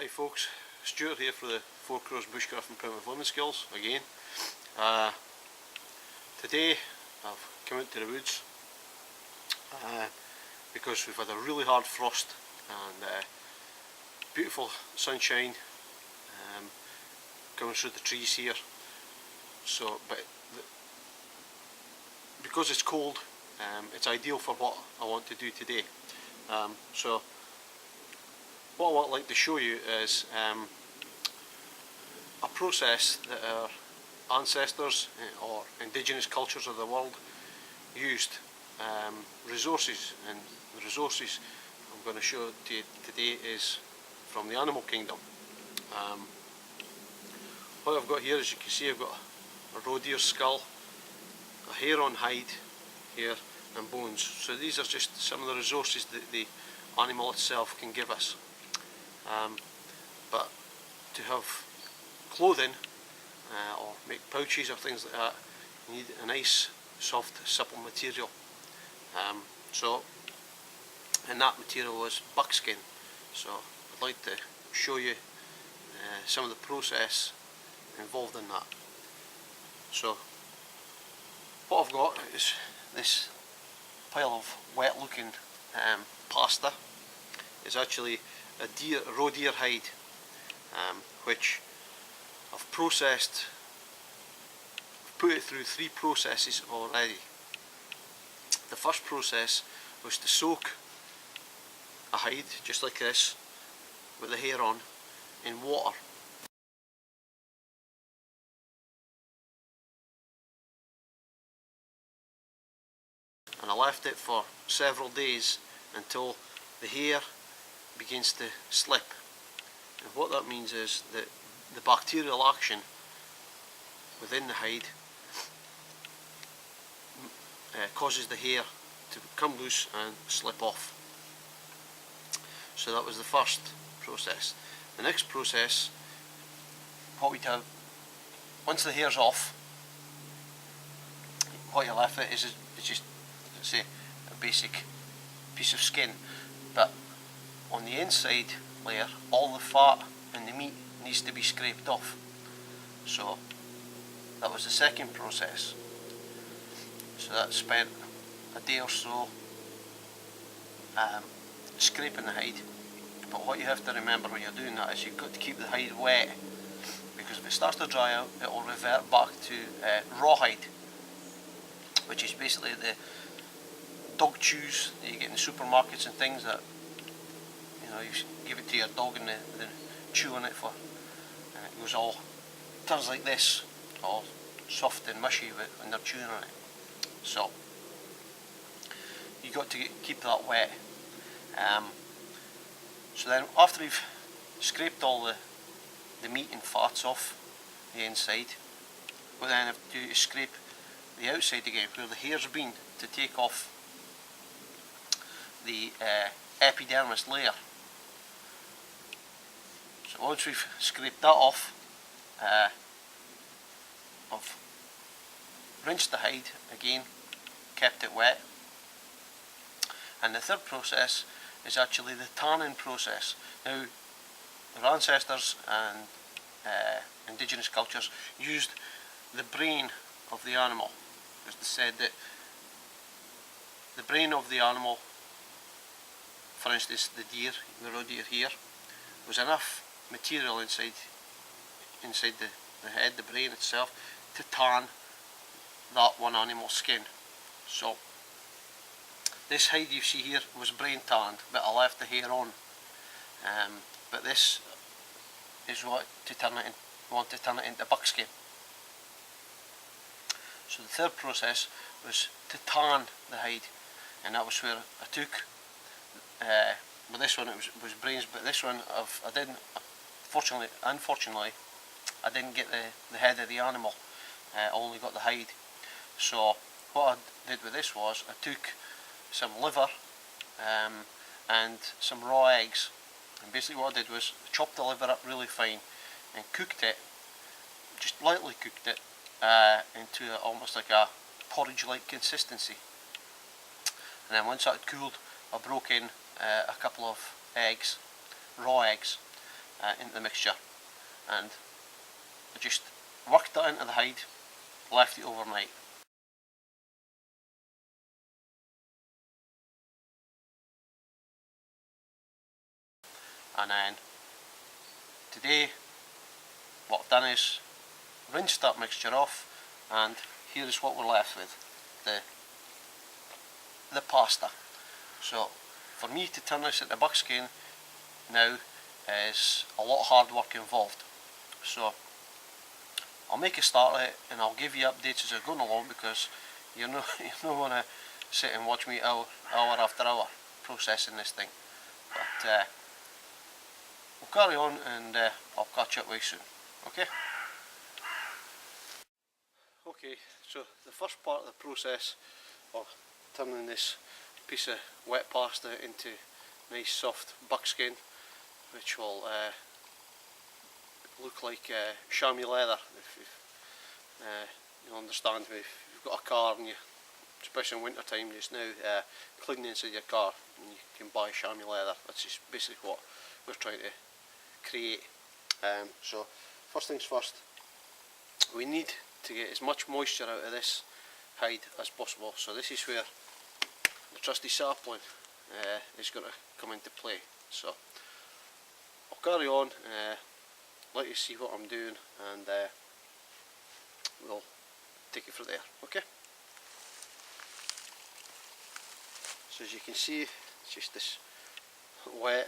Hi folks, Stuart here for the Four Crows Bushcraft and Primitive Living Skills again. Today I've come out to the woods because we've had a really hard frost and beautiful sunshine coming through the trees here. So, because it's cold, it's ideal for what I want to do today. So what I would like to show you is a process that our ancestors or indigenous cultures of the world used, resources, and the resources I'm going to show to you today is from the animal kingdom. What I've got here, as you can see, I've got a roe deer skull, a hair on hide here, and bones. So these are just some of the resources that the animal itself can give us. But to have clothing or make pouches or things like that, you need a nice, soft, supple material. And that material was buckskin. So I'd like to show you some of the process involved in that. So what I've got is this pile of wet looking plaster. Is actually a roe deer hide, which I've processed, put it through 3 processes already. The first process was to soak a hide just like this with the hair on in water. And I left it for several days until the hair begins to slip. And what that means is that the bacterial action within the hide causes the hair to come loose and slip off. So that was the first process. The next process, what we'd have, once the hair's off, what you're left with is just, let's say, a basic piece of skin. But on the inside layer, all the fat and the meat needs to be scraped off. So that was the second process. So that spent a day or so scraping the hide. But what you have to remember when you're doing that is you've got to keep the hide wet, because if it starts to dry out, it will revert back to rawhide, which is basically the dog chews that you get in the supermarkets and things that, you know, you give it to your dog and they chew on it and it goes all, turns like this, all soft and mushy when they're chewing on it. So you got to keep that wet. So then after you've scraped all the meat and fats off the inside, what then have to do is scrape the outside again where the hair's been, to take off the epidermis layer. So once we've scraped that off, I've rinsed the hide again, kept it wet. And the third process is actually the tanning process. Now, our ancestors and indigenous cultures used the brain of the animal, because they said that the brain of the animal, for instance the deer, the roe deer here, was enough material inside the head, the brain itself, to tan that one animal's skin. So this hide you see here was brain tanned, but I left the hair on. But this is what want to turn it into buckskin. So the third process was to tan the hide, and that was where I took, with this one it was brains, but this one I didn't, unfortunately, I didn't get the head of the animal. I only got the hide. So what I did with this was I took some liver and some raw eggs, and basically what I did was chop the liver up really fine and cooked it, just lightly cooked it into almost like a porridge like consistency. And then once that had cooled, I broke in a couple of eggs, raw eggs, into the mixture, and I just worked that into the hide, left it overnight. And then today what I've done is rinsed that mixture off, and here is what we're left with, the pasta. So for me to turn this into buckskin now is a lot of hard work involved. So I'll make a start of it and I'll give you updates as I'm going along, because you're not going to sit and watch me hour after hour processing this thing. But we'll carry on, and I'll catch up with you soon. Okay? Okay, so the first part of the process of turning this piece of wet pasta into nice soft buckskin, which will look like chamois leather. If you understand me, if you've got a car and you, especially in winter time just now, clean the inside of your car and you can buy chamois leather. That's just basically what we're trying to create. So first things first, we need to get as much moisture out of this hide as possible. So this is where the trusty sapling is going to come into play. So I'll carry on, let you see what I'm doing, and we'll take it from there. Okay? So as you can see, it's just this wet,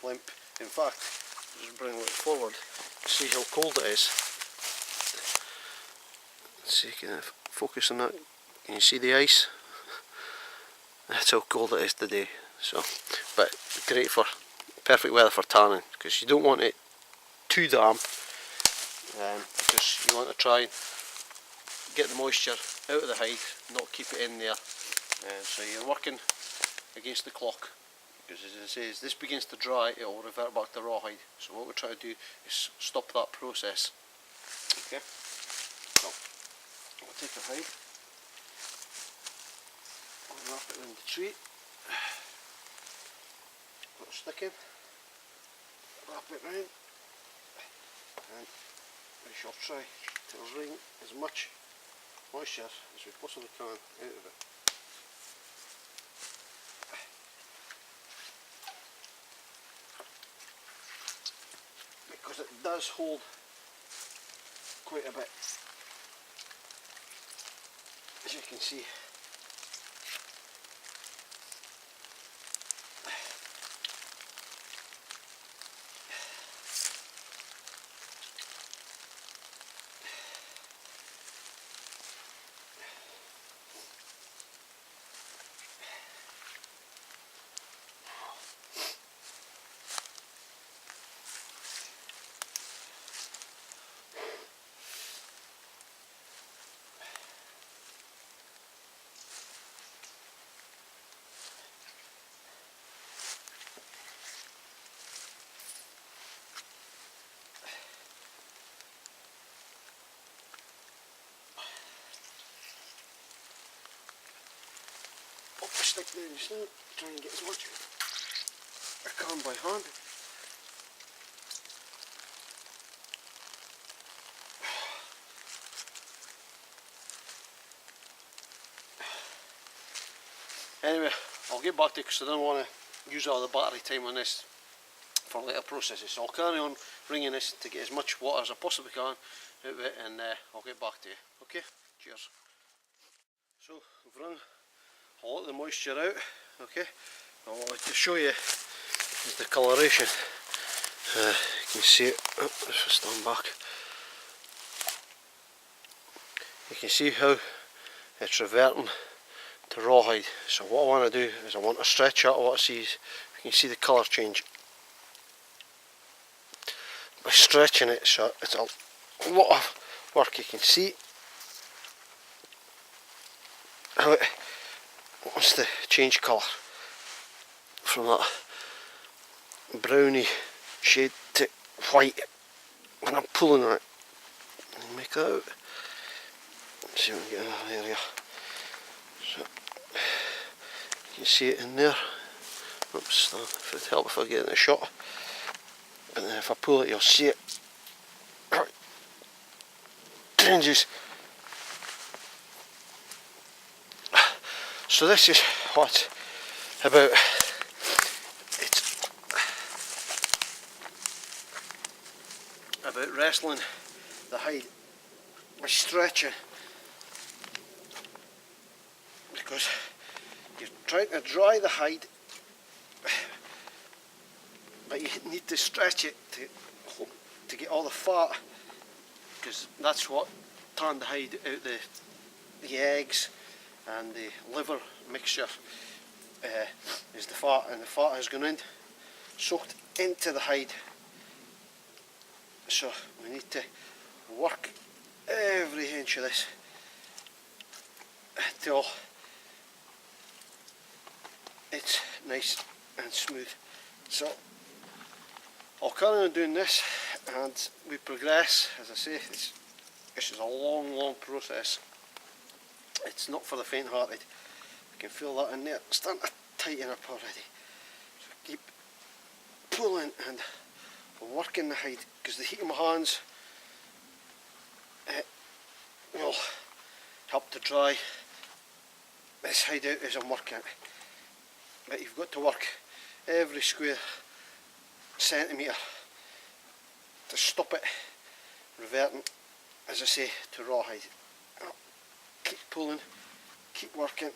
limp. In fact, just bring it forward, see how cold it is. Let's see, can I focus on that? Can you see the ice? That's how cold it is today. So, but great for, perfect weather for tanning, because you don't want it too damp, because you want to try and get the moisture out of the hide, not keep it in there. So you're working against the clock, because as I say, as this begins to dry, it will revert back to rawhide. So what we're trying to do is stop that process. Okay, so we'll take our hide, we'll wrap it around the tree, put a stick in, wrap it round, and we shall try to wring as much moisture as we possibly can out of it. Because it does hold quite a bit, as you can see. Pop the stick down the snout, try and get as much as I can by hand. Anyway, I'll get back to it because I don't want to use all the battery time on this for later processes. So I'll carry on wringing this to get as much water as I possibly can out of it, and I'll get back to you. Okay, cheers. So I've wrung a lot of the moisture out. Okay, I wanted to show you is the coloration. You can see it. Oh, if I stand back, you can see how it's reverting to rawhide. So what I want to do is I want to stretch out what I see. You can see the colour change by stretching it. So it's a lot of work. You can see how it wants to change colour from that browny shade to white when I'm pulling on it. Make that out. Let's see if we can get another area. So you can see it in there. Oops, if it'd help if I get in the shot. and then if I pull it you'll see it changes. So this is what about wrestling the hide by stretching, because you're trying to dry the hide but you need to stretch it to get all the fat, because that's what tanned the hide out the eggs and the liver mixture is the fat, and the fat has gone in, soaked into the hide. So we need to work every inch of this till it's nice and smooth. So I'll carry on doing this and we progress. As I say, this is a long process. It's not for the faint hearted. You can feel that in there, it's starting to tighten up already. So keep pulling and working the hide, because the heat of my hands will help to dry this hide out as I'm working it. But you've got to work every square centimetre to stop it reverting, as I say, to rawhide. Keep pulling, keep working,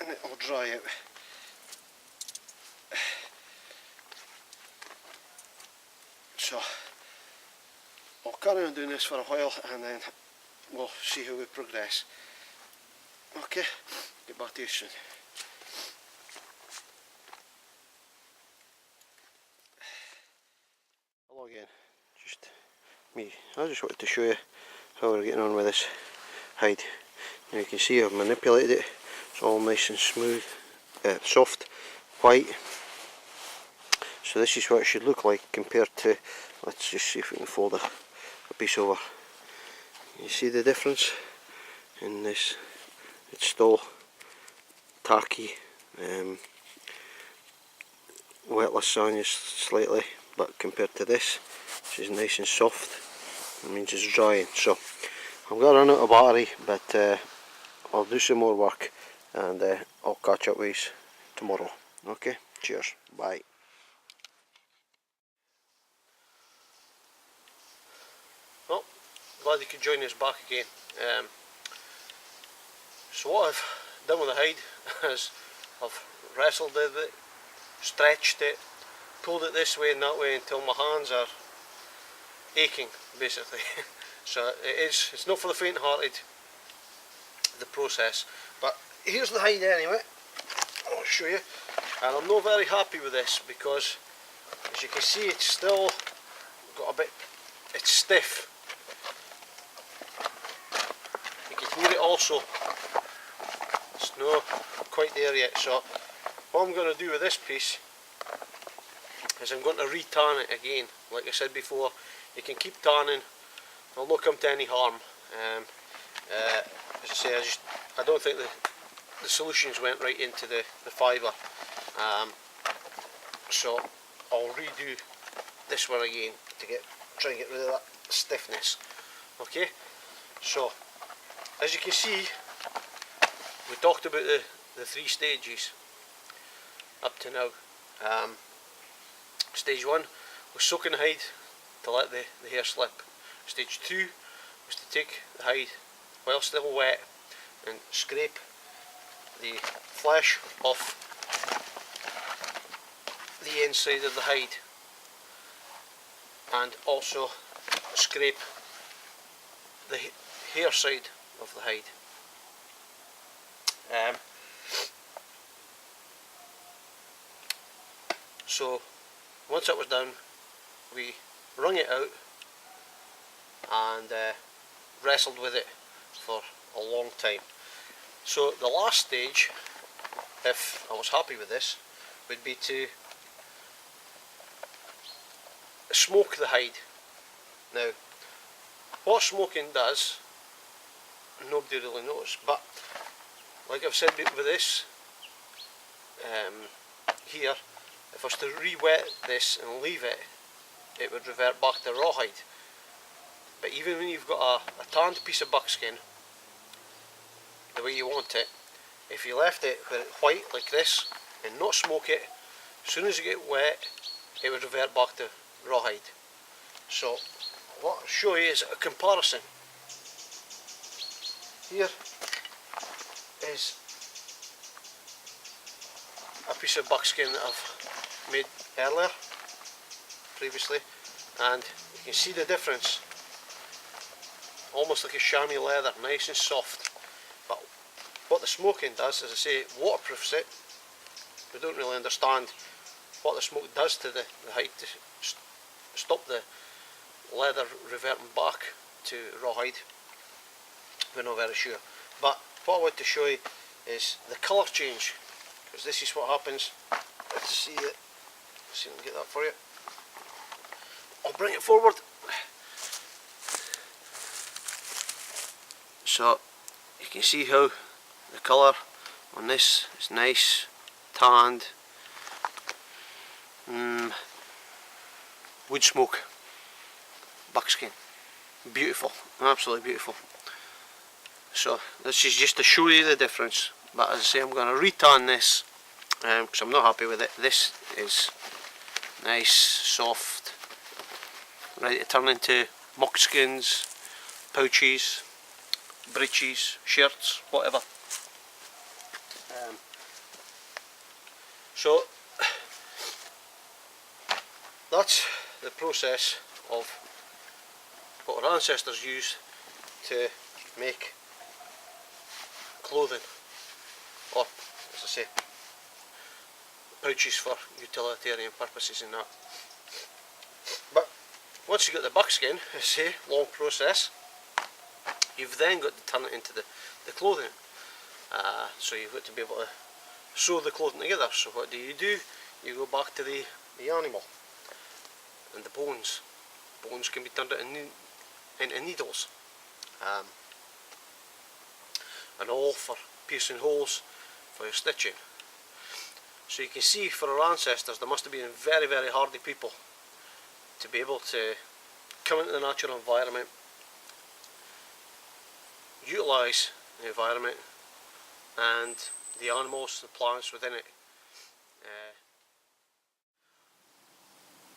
and it will dry out. So I'll carry on doing this for a while and then we'll see how we progress. Okay, get back to you soon. Hello again, just me. I just wanted to show you how we're getting on with this hide. Now you can see I've manipulated it, it's all nice and smooth, soft, white. So this is what it should look like compared to, let's just see if we can fold a piece over. You see the difference in this? It's still tacky, wet lasagna slightly, but compared to this, which is nice and soft, it means it's drying. So I'm going to run out of battery, but I'll do some more work and I'll catch up with you tomorrow. Okay, cheers, bye. Well, glad you could join us back again. So what I've done with the hide is I've wrestled with it, stretched it, pulled it this way and that way until my hands are aching, basically. So it's not for the faint hearted, the process. But here's the hide anyway, I'll show you. And I'm not very happy with this because, as you can see, it's still got a bit, it's stiff. You can hear it also, it's not quite there yet. So what I'm going to do with this piece is I'm going to re-tan it again. Like I said before, you can keep tanning, it'll not come to any harm. As I say, I don't think the solutions went right into the fibre, so I'll redo this one again to try and get rid of that stiffness. Okay, so as you can see, we talked about the 3 stages up to now. Stage 1 was soaking the hide to let the hair slip. Stage 2 was to take the hide while still wet and scrape the flesh off the inside of the hide, and also scrape the hair side of the hide. So once that was done, we wrung it out and wrestled with it for a long time. So the last stage, if I was happy with this, would be to smoke the hide. Now, what smoking does, nobody really knows, but like I've said with this here, if I was to re-wet this and leave it it would revert back to rawhide. But even when you've got a tanned piece of buckskin, the way you want it, if you left it white like this and not smoke it, as soon as you get wet, it would revert back to rawhide. So what I'll show you is a comparison. Here is a piece of buckskin that I've made earlier, previously, and you can see the difference. Almost like a chamois leather, nice and soft. But what the smoking does, as I say, waterproofs it. We don't really understand what the smoke does to the hide to stop the leather reverting back to rawhide. We're not very sure. But what I want to show you is the colour change, because this is what happens. Let's see it. Let's see if I can get that for you. I'll bring it forward. So you can see how the colour on this is nice, tanned, wood smoke, buckskin, beautiful, absolutely beautiful. So this is just to show you the difference, but as I say, I'm going to re-tan this because I'm not happy with it. This is nice, soft, ready to turn into buckskins, pouches, breeches, shirts, whatever. So that's the process of what our ancestors used to make clothing, or as I say, pouches for utilitarian purposes and that. But once you got the buckskin, as I say, long process, you've then got to turn it into the clothing. So you've got to be able to sew the clothing together. So what do? You go back to the animal and the bones. Bones can be turned into needles, and all for piercing holes for your stitching. So you can see, for our ancestors, they must have been very, very hardy people to be able to come into the natural environment, utilise the environment and the animals, the plants within it.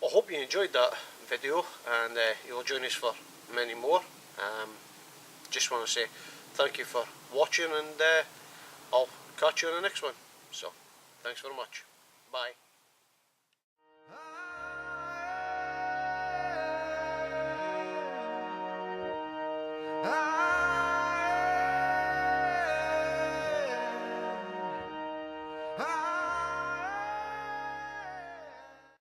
I hope you enjoyed that video, and you'll join us for many more. Just want to say thank you for watching, and I'll catch you on the next one. So thanks very much. Bye.